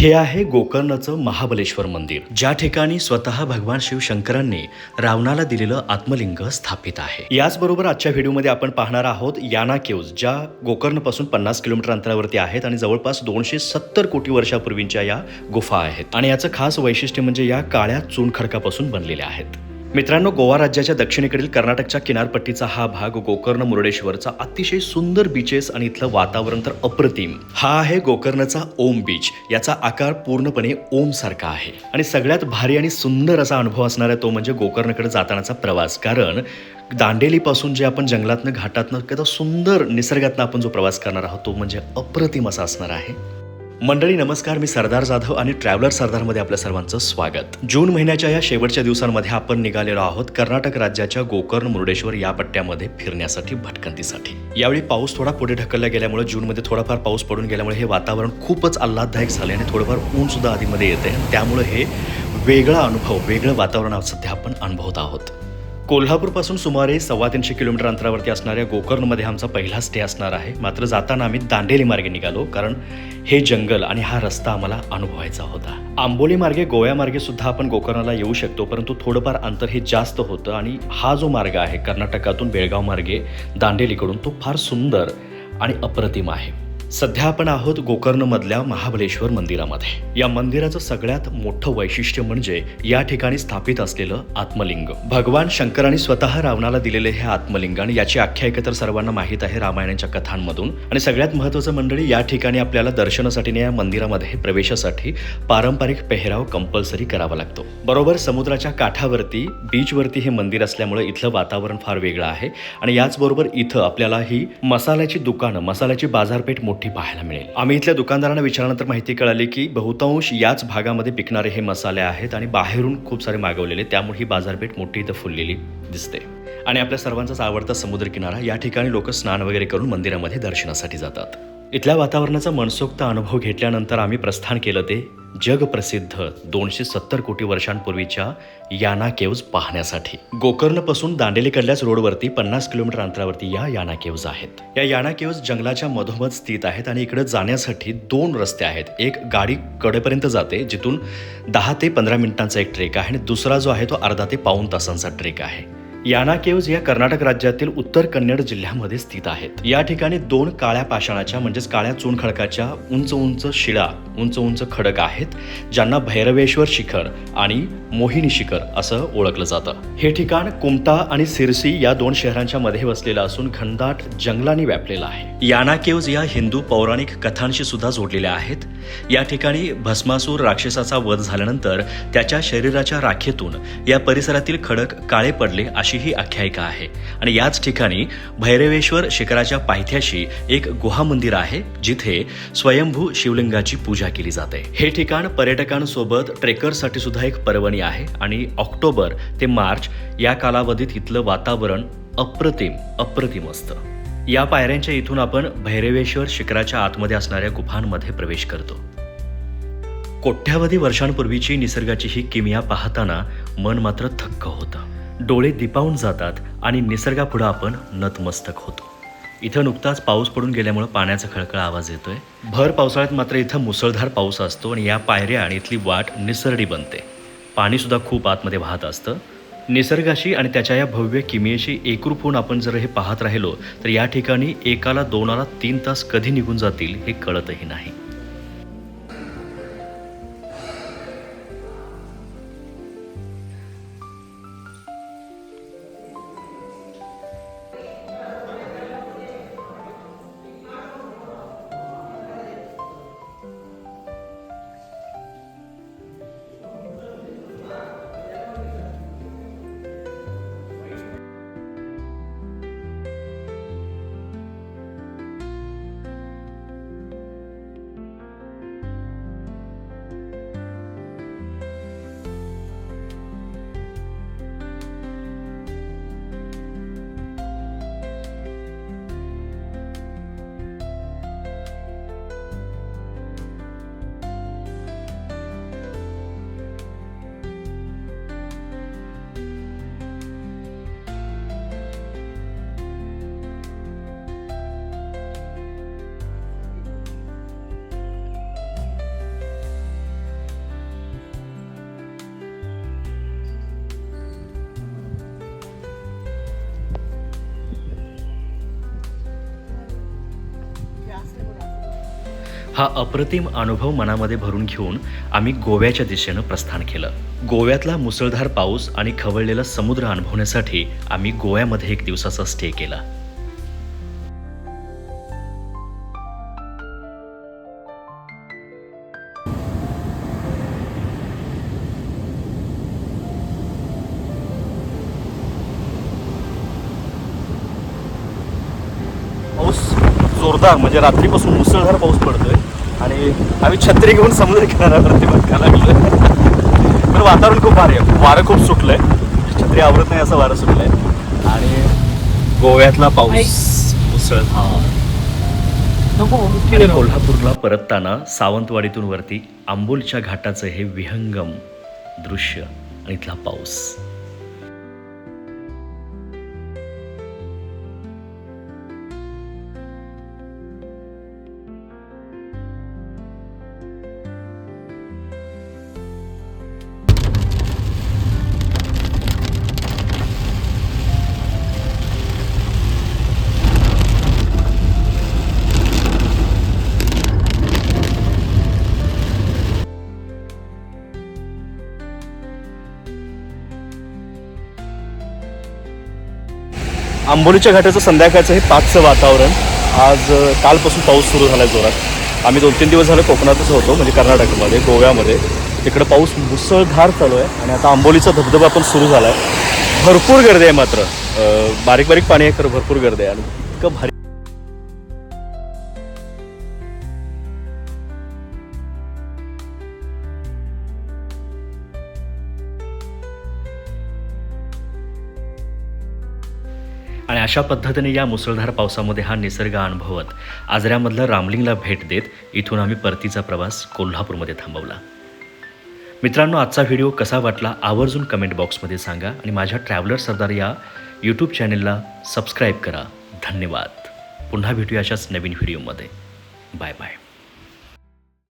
हे आहे गोकर्णचं महाबलेश्वर मंदिर, ज्या ठिकाणी स्वतः भगवान शिव शंकरांनी रावणाला दिलेलं आत्मलिंग स्थापित आहे. याचबरोबर आजच्या व्हिडिओमध्ये आपण पाहणार आहोत याना केव्ज, ज्या गोकर्णपासून 50 किलोमीटर अंतरावरती आहेत आणि जवळपास 270 कोटी वर्षापूर्वींच्या या गुफा आहेत. आणि याचं खास वैशिष्ट्य म्हणजे या काळ्या चुनखडकापासून बनलेल्या आहेत. मित्रांनो, गोवा राज्याच्या दक्षिणेकडील कर्नाटकच्या किनारपट्टीचा हा भाग गोकर्ण मुर्डेश्वरचा अतिशय सुंदर बीचेस आणि इथलं वातावरण तर अप्रतिम. हा आहे गोकर्णचा ओम बीच. याचा आकार पूर्णपणे ओम सारखा आहे आणि सगळ्यात भारी आणि सुंदर असा अनुभव असणार आहे तो म्हणजे गोकर्णकडे जातानाचा प्रवास. कारण दांडेलीपासून जे आपण जंगलातनं घाटातनं कदा सुंदर निसर्गातनं आपण जो प्रवास करणार आहोत तो म्हणजे अप्रतिम असा असणार आहे. मंडळी नमस्कार, मी सरदार जाधव आणि ट्रॅव्हलर सरदारमध्ये आपल्या सर्वांचं स्वागत. जून महिन्याच्या या शेवटच्या दिवसांमध्ये आपण निघालेलो आहोत कर्नाटक राज्याच्या गोकर्ण मुर्डेश्वर या पट्ट्यामध्ये फिरण्यासाठी, भटकंतीसाठी. यावेळी पाऊस थोडा पुढे ढकलला गेल्यामुळे, जूनमध्ये थोडाफार पाऊस पडून गेल्यामुळे हे वातावरण खूपच आल्हाददायक झाले आणि थोडंफार ऊन सुद्धा आधीमध्ये येते. त्यामुळे हे वेगळा अनुभव, वेगळं वातावरण सध्या आपण अनुभवत आहोत. कोल्हापूरपासून सुमारे 350 किलोमीटर अंतरावरती असणाऱ्या गोकर्णमध्ये आमचा पहिला स्टे असणार आहे. मात्र जाताना आम्ही दांडेली मार्गे निघालो, कारण हे जंगल आणि हा रस्ता आम्हाला अनुभवायचा होता. आंबोली मार्गे, गोव्यामार्गे सुद्धा आपण गोकर्णाला येऊ शकतो, परंतु थोडंफार अंतर हे जास्त होतं. आणि हा जो मार्ग आहे कर्नाटकातून बेळगाव मार्गे दांडेलीकडून, तो फार सुंदर आणि अप्रतिम आहे. सध्या आपण आहोत गोकर्णमधल्या महाबलेश्वर मंदिरामध्ये. या मंदिराचं सगळ्यात मोठं वैशिष्ट्य म्हणजे या ठिकाणी स्थापित असलेलं आत्मलिंग. भगवान शंकरांनी स्वतः रावणाला दिलेले हे आत्मलिंग, आणि याची आख्यायिका तर सर्वांना माहीत आहे रामायणाच्या कथांमधून. आणि सगळ्यात महत्त्वाचं मंडळी, या ठिकाणी आपल्याला दर्शनासाठी आणि या मंदिरामध्ये प्रवेशासाठी पारंपरिक पेहराव कंपल्सरी करावा लागतो. बरोबर समुद्राच्या काठावरती, बीचवरती हे मंदिर असल्यामुळे इथलं वातावरण फार वेगळं आहे. आणि याचबरोबर इथं आपल्याला ही मसाल्याची दुकानं, मसाल्याची बाजारपेठ मोठी पाहायला मिळेल. आम्ही इथल्या दुकानदारांना विचारल्यानंतर माहिती कळाली की बहुतांश याच भागामध्ये पिकणारे हे मसाले आहेत आणि बाहेरून खूप सारे मागवलेले, त्यामुळे ही बाजारपेठ मोठी इथं फुललेली दिसते. आणि आपल्या सर्वांचाच आवडता समुद्रकिनारा, या ठिकाणी लोक स्नान वगैरे करून मंदिरामध्ये दर्शनासाठी जातात. इथल्या वातावरणाचा मनसोक्त अनुभव घेतल्यानंतर आम्ही प्रस्थान केलं ते जगप्रसिद्ध 270 कोटी वर्षांपूर्वीच्या याना केव्ज पाहण्यासाठी. गोकर्णपासून दांडेलीकडल्याच रोडवरती 50 किलोमीटर अंतरावरती या याना केव्ज आहेत. या याना केव्ज जंगलाच्या मधोमध स्थित आहेत आणि इकडे जाण्यासाठी 2 रस्ते आहेत. एक गाडी कडेपर्यंत जाते, जिथून 10 ते 15 मिनिटांचा एक ट्रेक आहे, आणि दुसरा जो आहे तो अर्धा ते पाऊण तासांचा ट्रेक आहे. याना केव्ज या कर्नाटक राज्यातील उत्तर कन्नड जिल्ह्यामध्ये स्थित आहेत. या ठिकाणी 2 काळ्या पाषाणाच्या म्हणजेच काळ्या चुनखडकाच्या उंच उंच शिळा, उंच उंच खडक आहेत, ज्यांना भैरवेश्वर शिखर आणि मोहिनी शिखर असं ओळखलं जातं. हे ठिकाण कुमटा आणि सिरसी या 2 शहरांच्या मध्ये वसलेलं असून घनदाट जंगलांनी व्यापलेलं आहे. याना केव्ज या हिंदू पौराणिक कथांशी सुद्धा जोडलेल्या आहेत. या ठिकाणी भस्मासूर राक्षसाचा वध झाल्यानंतर त्याच्या शरीराच्या राखेतून या परिसरातील खडक काळे पडले अशी ही आख्यायिका आहे. आणि याच ठिकाणी भैरवेश्वर शिखराच्या पायथ्याशी एक गुहा मंदिर आहे, जिथे स्वयंभू शिवलिंगाची पूजा केली जाते. हे ठिकाण पर्यटकांसोबत ट्रेकर्ससाठी सुद्धा एक पर्वणी आहे. आणि ऑक्टोबर ते मार्च या कालावधीत इथलं वातावरण अप्रतिम असतं. या पायऱ्यांच्या इथून आपण भैरवेश्वर शिखराच्या आतमध्ये असणाऱ्या गुफांमध्ये प्रवेश करतो. कोट्यावधी वर्षांपूर्वीची निसर्गाची ही किमया पाहताना मन मात्र थक्क होतं. डोळे दिपावून जातात आणि निसर्गापुढे आपण नतमस्तक होतो. इथं नुकताच पाऊस पडून गेल्यामुळे पाण्याचा खळखळ आवाज येतोय. भर पावसाळ्यात मात्र इथं मुसळधार पाऊस असतो आणि या पायऱ्या आणि इथली वाट निसरडी बनते. पाणी सुद्धा खूप आतमध्ये वाहत असतं. निसर्गाशी आणि त्याच्या या भव्य किमयेशी एकरूप होऊन आपण जर हे पाहत राहिलो तर या ठिकाणी 1 2 3 तास कधी निघून जातील हे कळतही नाही. हा अप्रतिम अनुभव मनामध्ये भरून घेऊन आम्ही गोव्याच्या दिशेनं प्रस्थान केलं. गोव्यातला मुसळधार पाऊस आणि खवळलेला समुद्र अनुभवण्यासाठी आम्ही गोव्यामध्ये 1 दिवसाचा स्टे केला. पाऊस जोरदार म्हणजे रात्रीपासून मुसळधार पाऊस पडतोय आणि आम्ही छत्री घेऊन समुद्र किनाऱ्यावरती बघायला लागलो. तर वातावरण खूप भारी आहे, वारं खूप सुटलंय, छत्री आवरत नाही असं वारं सुटलंय आणि गोव्यातला पाऊस मुसळधार. आणि कोल्हापूरला परतताना सावंतवाडीतून वरती आंबोलीच्या घाटाचं हे विहंगम दृश्य आणि इथला पाऊस. आंबोलीच्या घाटाचं संध्याकाळचं हे 5चं वातावरण. आज कालपासून पाऊस सुरू झाला आहे जोरात. आम्ही 2-3 दिवस झाले कोकणातच होतो, म्हणजे कर्नाटकमध्ये, गोव्यामध्ये. तिकडं पाऊस मुसळधार चालू आहे आणि आता आंबोलीचा धबधबा पण सुरू झाला आहे. भरपूर गर्दी आहे, मात्र बारीक बारीक पाणी आहे, खरं भरपूर गर्दी आहे आणि इतकं भारी. आणि अशा पद्धतीने या मुसळधार पावसामध्ये हा निसर्ग अनुभवत आजऱ्यामधलं रामलिंगला भेट देत इथून आम्ही परतीचा प्रवास कोल्हापूरमध्ये थांबवला. मित्रांनो, आजचा व्हिडिओ कसा वाटला आवर्जून कमेंट बॉक्समध्ये सांगा आणि माझ्या ट्रॅव्हलर सरदार या यूट्यूब चॅनलला सबस्क्राईब करा. धन्यवाद. पुन्हा भेटूया अशाच नवीन व्हिडिओमध्ये. Bye bye.